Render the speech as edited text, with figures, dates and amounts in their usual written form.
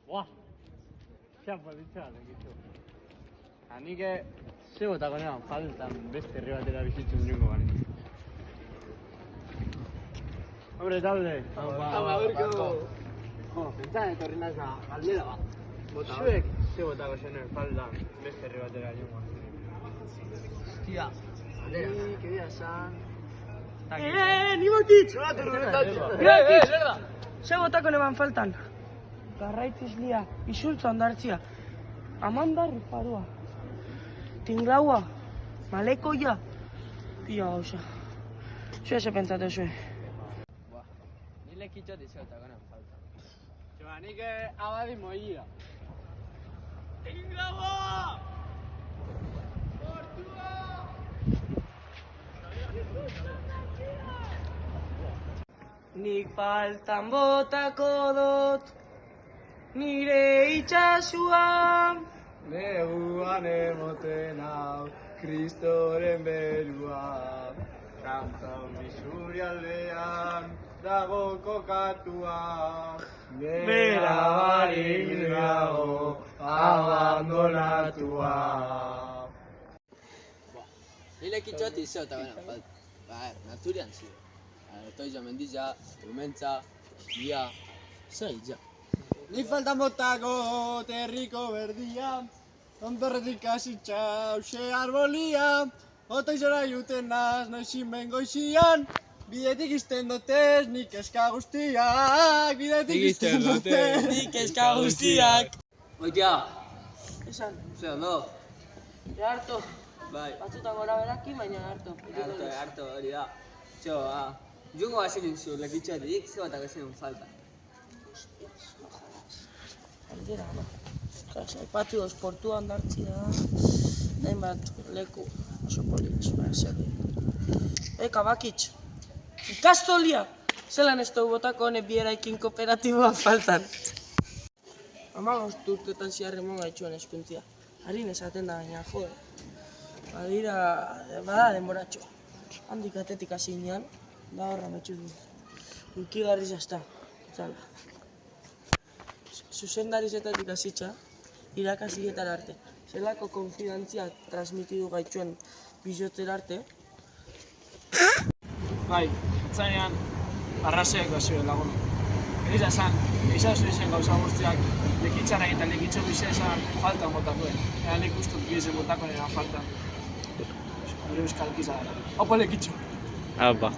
Buah! Txapa ditxala, gitu. Nik ze botako neban faltan beste herri batera bizitzen jungo bani. Hombre, talde. Pentsan etorri naza galdera bat. Zuek ze botako zenuen faltan beste herri batera jungo bani. Hostia, galdera. Nik egia esan... Ni botitz! Lerda! Ze botako neban faltan? Garraitzislia, isultza ondartzia, amandarri parua, tinglaua, malekoia, pila gauza. Zue ze pentsatu zue. Nile kitxot izautako neban falta. Joa, nik abadi moira. Tinglaua! Nik faltan botako dut, nire itxasua. Neguan emoten hau, Kristoren berua. Kantzon bizuri aldean, dago kokatua. Bera barik dago, abandonatua. Nile kitxot izautako neban falta. Naturian zio. Toiza mendiza, umentza, ia, zer itza. Nik faltan botako terriko berdia, ondorretik hasitxa hause arbolia. Otoizora juten naz, noizin bengoizian, bidetik izten dotez, nik eska guztiak. Bidetik izten dotez, Nik eska guztiak. Oitia, Esan, zer ondo? harto. Bai, Batzutan gora beraki, baina harto. harto hori da. Txo, jungo bazinen zu lekitxotik, ze batako zenun falta. Aldera, no. Aipatu doz, portua ondartzia, hainbat leku oso politx, zer. Eka, bakitx, ikastolia! Zelan ez dugu botako honek bi eraikin kooperatiboa faltan. 15 urtetan ziarremon gaitxuen eskuntzia. Harin esaten da baina, jode. Bada denboratxoa. Handik atetik hasi ginean, da horra metxu du. Unkigarri zazta, itzala. Zuzendarizeetatik hasitza, irakasietar arte. Zelako konfidantzia transmitidu gaitxuen bizotzera arte. Bai, atzainean, arrazoiak bazio lagun. Egiza esan, egiza zuen gauza guztiak, lekitzara eta lekitxo bizia esan faltan botakuen. Eta nik ustut bidezen botako nena faltan. Gure euskal kizara. Opo lekitxo! Apa.